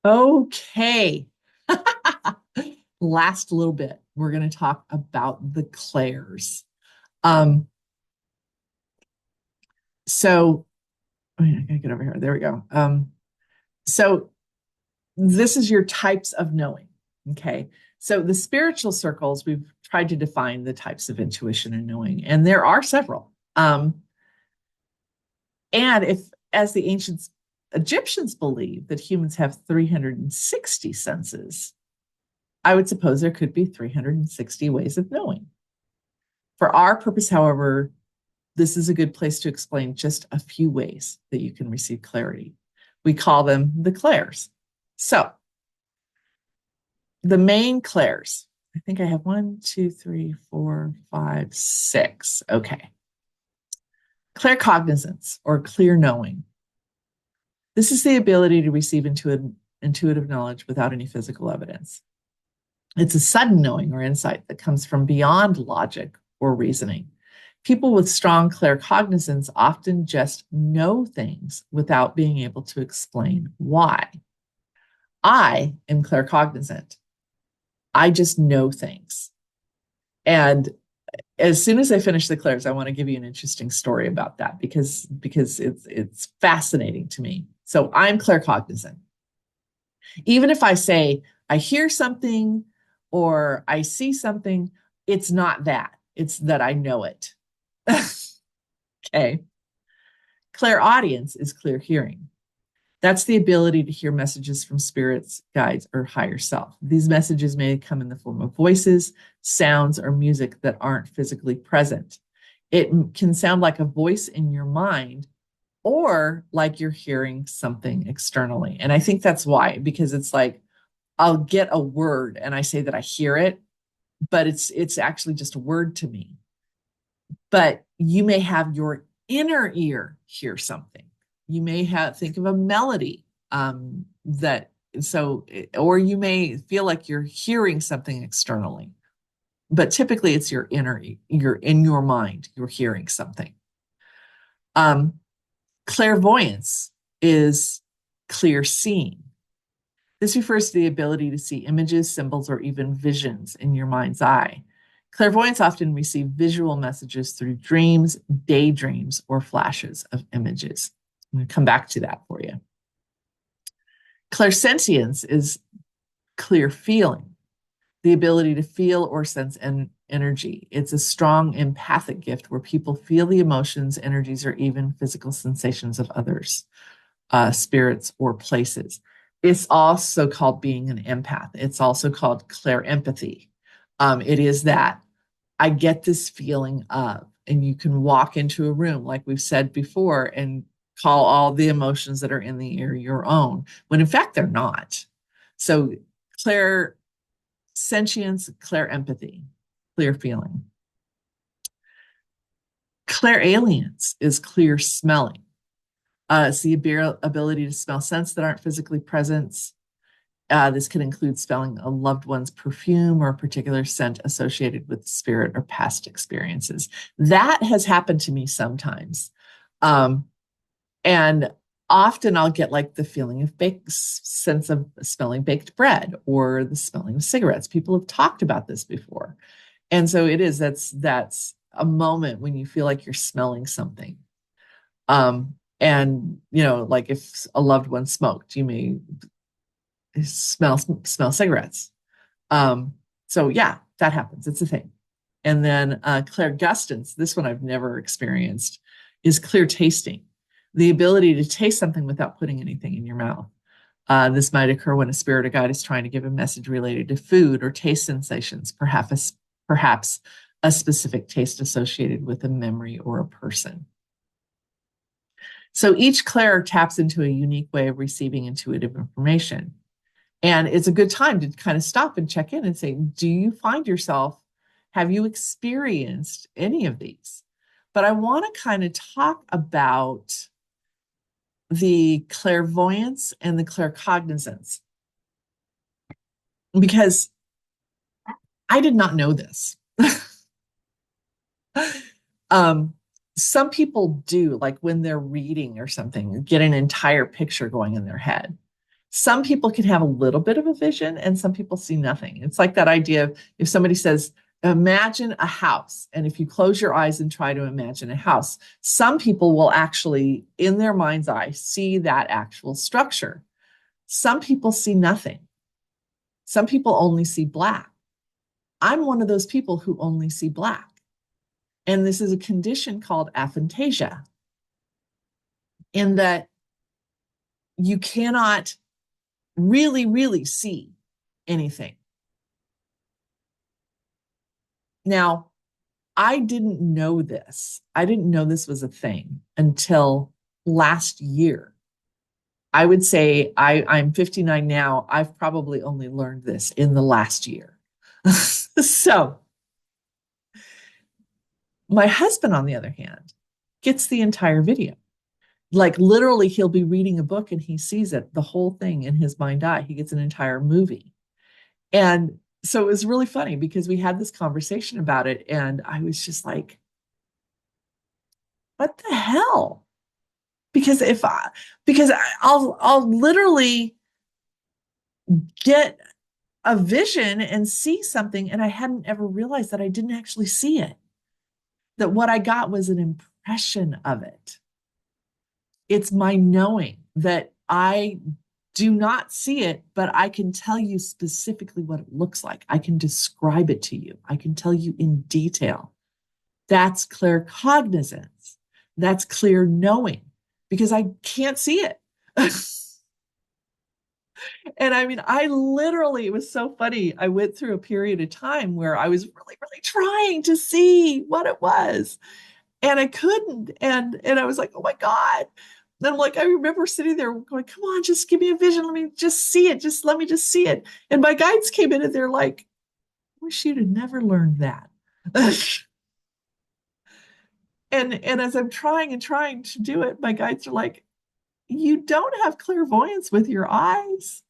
Okay. Last little bit, we're going to talk about the clairs. Um, so I gotta get over here. There we go. So this is your types of knowing. Okay. So the spiritual circles, we've tried to define the types of intuition and knowing, and there are several. And if, as the ancient Egyptians believed that humans have 360 senses, I would suppose there could be 360 ways of knowing. For our purpose, however, this is a good place to explain just a few ways that you can receive clarity. We call them the clairs. So, the main clairs, I think I have one, two, three, four, five, six. Okay. Claircognizance or clear knowing. This is the ability to receive intuitive knowledge without any physical evidence. It's a sudden knowing or insight that comes from beyond logic or reasoning. People with strong claircognizance often just know things without being able to explain why. I am claircognizant. I just know things. And as soon as I finish the clairs, I want to give you an interesting story about that because it's fascinating to me. So I'm claircognizant. Even if I say I hear something or I see something, it's not that. It's that I know it. Okay. Clairaudience is clear hearing. That's the ability to hear messages from spirits, guides, or higher self. These messages may come in the form of voices, sounds, or music that aren't physically present. It can sound like a voice in your mind or like you're hearing something externally. And I think that's why, because it's like I'll get a word and I say that I hear it, but it's actually just a word to me. But you may have your inner ear hear something. You may have think of a melody that so or you may feel like you're hearing something externally, but typically it's your inner, you're in your mind, you're hearing something. um Clairvoyance is clear seeing. This refers to the ability to see images, symbols, or even visions in your mind's eye. Clairvoyants often receive visual messages through dreams, daydreams, or flashes of images. I'm going to come back to that for you. Clairsentience is clear feeling, the ability to feel or sense energy. It's a strong empathic gift where people feel the emotions, energies, or even physical sensations of others, spirits, or places. It's also called being an empath. It's also called clairempathy. It is that I get this feeling of, and you can walk into a room, like we've said before, and call all the emotions that are in the air your own, when in fact they're not. So, clair sentience, clairempathy, clear feeling. Clairalience is clear smelling. It's the ability to smell scents that aren't physically present. This can include smelling a loved one's perfume or a particular scent associated with spirit or past experiences. That has happened to me sometimes. Um, and often I'll get like the feeling of sense of smelling baked bread or the smelling of cigarettes. People have talked about this before. And so it is, that's a moment when you feel like you're smelling something. And like if a loved one smoked, you may smell cigarettes. Um, so yeah, that happens. It's a thing. And then clairgustance, this one I've never experienced, is clear tasting, the ability to taste something without putting anything in your mouth. This might occur when a spirit or guide is trying to give a message related to food or taste sensations, perhaps a specific taste associated with a memory or a person. So each clair taps into a unique way of receiving intuitive information. And it's a good time to kind of stop and check in and say, do you find yourself, have you experienced any of these? But I want to kind of talk about the clairvoyance and the claircognizance because I did not know this. um, some people do, like when they're reading or something, get an entire picture going in their head. Some people can have a little bit of a vision and some people see nothing. It's like that idea of if somebody says, imagine a house. And if you close your eyes and try to imagine a house, some people will actually, in their mind's eye, see that actual structure. Some people see nothing. Some people only see black. I'm one of those people who only see black. And this is a condition called aphantasia, in that you cannot really see anything. Now, I didn't know this. I didn't know this was a thing until last year. I would say I'm 59 now. I've probably only learned this in the last year. So, my husband, on the other hand, gets the entire video. Like literally, he'll be reading a book and he sees it, the whole thing in his mind's eye. He gets an entire movie. And so it was really funny because we had this conversation about it. And I was just like, what the hell? Because I'll literally get a vision and see something, and I hadn't ever realized that I didn't actually see it. That what I got was an impression of it. It's my knowing that I do not see it, but I can tell you specifically what it looks like. I can describe it to you. I can tell you in detail. That's claircognizance. That's clear knowing because I can't see it. And I mean, I literally, it was so funny. I went through a period of time where I was really trying to see what it was. And I couldn't. And I was like, oh my God. And I'm like, I remember sitting there going, come on, just give me a vision. Let me just see it. Just let me just see it. And my guides came in and they're like, I wish you'd have never learned that. And as I'm trying and trying to do it, my guides are like, you don't have clairvoyance with your eyes.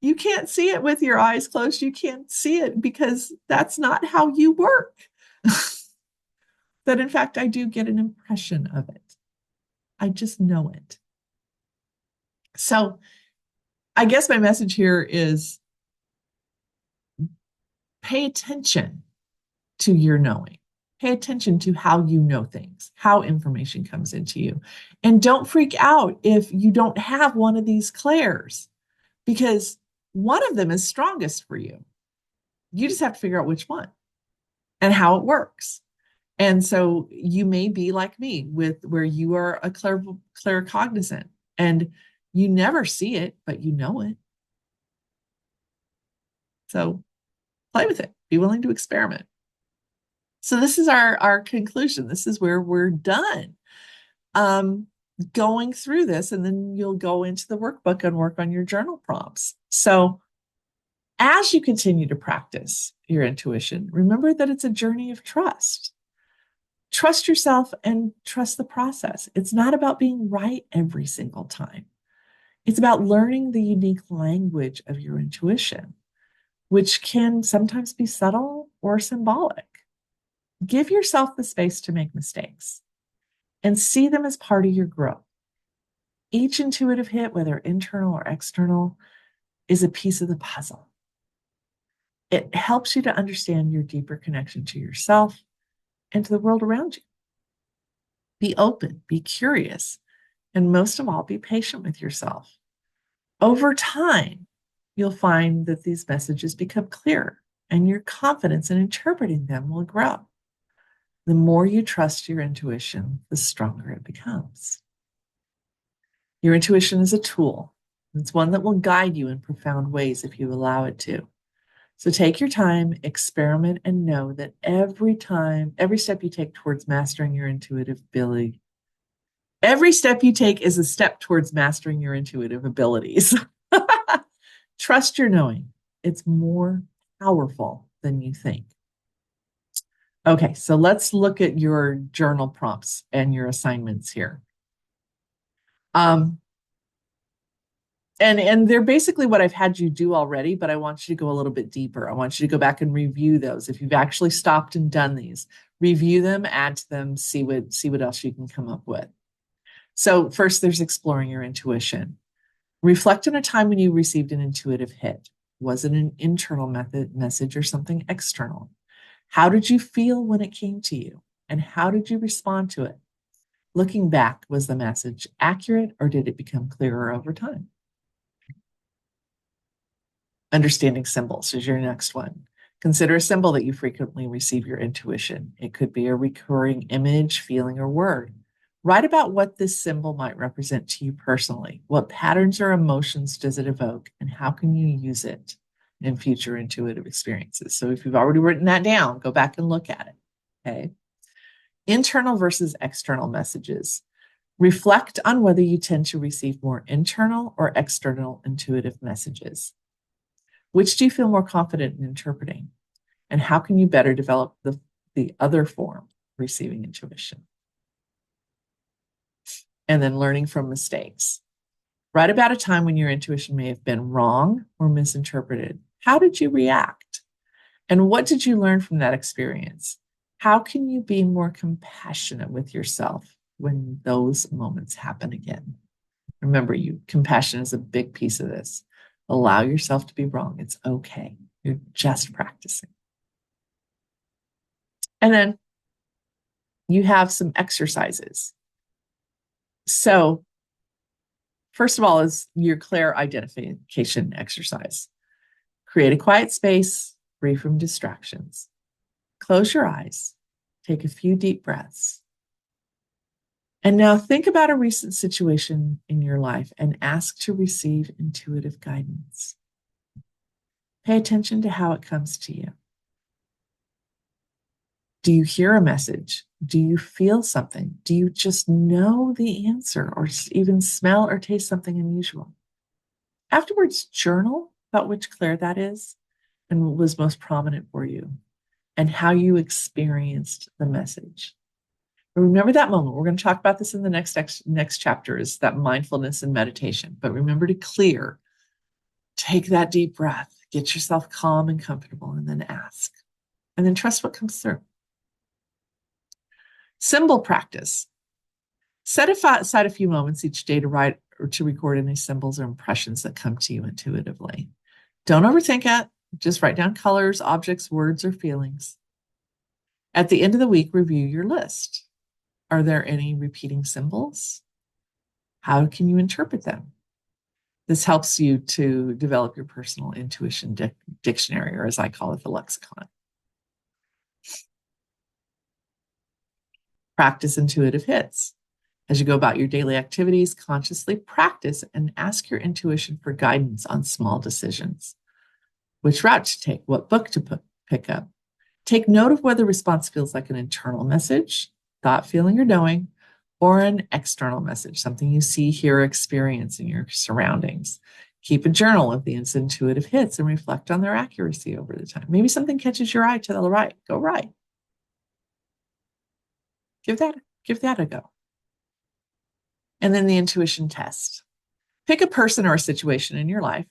You can't see it with your eyes closed. You can't see it because that's not how you work. That in fact, I do get an impression of it. I just know it. So I guess my message here is pay attention to your knowing. Pay attention to how you know things, how information comes into you. And don't freak out if you don't have one of these clairs, because one of them is strongest for you. You just have to figure out which one and how it works. And so you may be like me with where you are a claircognizant and you never see it, but you know it. So play with it. Be willing to experiment. So this is our conclusion. This is where we're done going through this, and then you'll go into the workbook and work on your journal prompts. So as you continue to practice your intuition, remember that it's a journey of trust. Trust yourself and trust the process. It's not about being right every single time. It's about learning the unique language of your intuition, which can sometimes be subtle or symbolic. Give yourself the space to make mistakes and see them as part of your growth. Each intuitive hit, whether internal or external, is a piece of the puzzle. It helps you to understand your deeper connection to yourself and to the world around you. Be open, be curious, and most of all, be patient with yourself. Over time, you'll find that these messages become clearer and your confidence in interpreting them will grow. The more you trust your intuition, the stronger it becomes. Your intuition is a tool. It's one that will guide you in profound ways if you allow it to. So take your time, experiment, and know that every step you take towards mastering your intuitive ability, every step you take is a step towards mastering your intuitive abilities. Trust your knowing. It's more powerful than you think. Okay, so let's look at your journal prompts and your assignments here. And they're basically what I've had you do already, but I want you to go a little bit deeper. I want you to go back and review those. If you've actually stopped and done these, review them, add to them, see what else you can come up with. So first, there's exploring your intuition. Reflect on a time when you received an intuitive hit. Was it an internal message or something external? How did you feel when it came to you? And how did you respond to it? Looking back, was the message accurate or did it become clearer over time? Understanding symbols is your next one. Consider a symbol that you frequently receive your intuition. It could be a recurring image, feeling, or word. Write about what this symbol might represent to you personally. What patterns or emotions does it evoke, and how can you use it in future intuitive experiences? So if you've already written that down, go back and look at it. Okay. Internal versus external messages. Reflect on whether you tend to receive more internal or external intuitive messages. Which do you feel more confident in interpreting? And how can you better develop the other form, receiving intuition? And then learning from mistakes. Write about a time when your intuition may have been wrong or misinterpreted. How did you react? And what did you learn from that experience? How can you be more compassionate with yourself when those moments happen again? Remember, compassion is a big piece of this. Allow yourself to be wrong. It's okay. You're just practicing. And then you have some exercises. So, first of all, is your clair identification exercise. Create a quiet space, free from distractions. Close your eyes. Take a few deep breaths. And now think about a recent situation in your life and ask to receive intuitive guidance. Pay attention to how it comes to you. Do you hear a message? Do you feel something? Do you just know the answer or even smell or taste something unusual? Afterwards, journal about which clair that is and what was most prominent for you and how you experienced the message. Remember that moment. We're going to talk about this in the next chapter, is that mindfulness and meditation. But remember to clear. Take that deep breath. Get yourself calm and comfortable, and then ask. And then trust what comes through. Symbol practice. Set aside a few moments each day to write or to record any symbols or impressions that come to you intuitively. Don't overthink it. Just write down colors, objects, words, or feelings. At the end of the week, review your list. Are there any repeating symbols? How can you interpret them? This helps you to develop your personal intuition dictionary, or as I call it, the lexicon. Practice intuitive hits. As you go about your daily activities, consciously practice and ask your intuition for guidance on small decisions. Which route to take, what book to pick up. Take note of whether the response feels like an internal message, thought, feeling, or knowing, or an external message, something you see, hear, or experience in your surroundings. Keep a journal of the intuitive hits and reflect on their accuracy over the time. Maybe something catches your eye to the right. Go right. Give that a go. And then the intuition test. Pick a person or a situation in your life,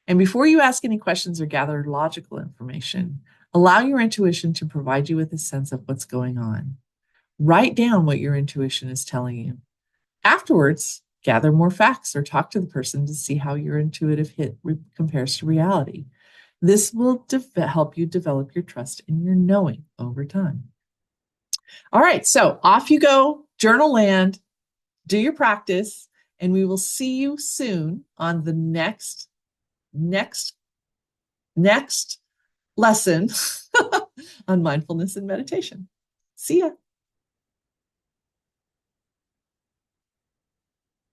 and before you ask any questions or gather logical information, allow your intuition to provide you with a sense of what's going on. Write down what your intuition is telling you. Afterwards, gather more facts or talk to the person to see how your intuitive hit compares to reality. This will help you develop your trust in your knowing over time. All right, so off you go, journal land, do your practice, and we will see you soon on the next lesson on mindfulness and meditation. See ya.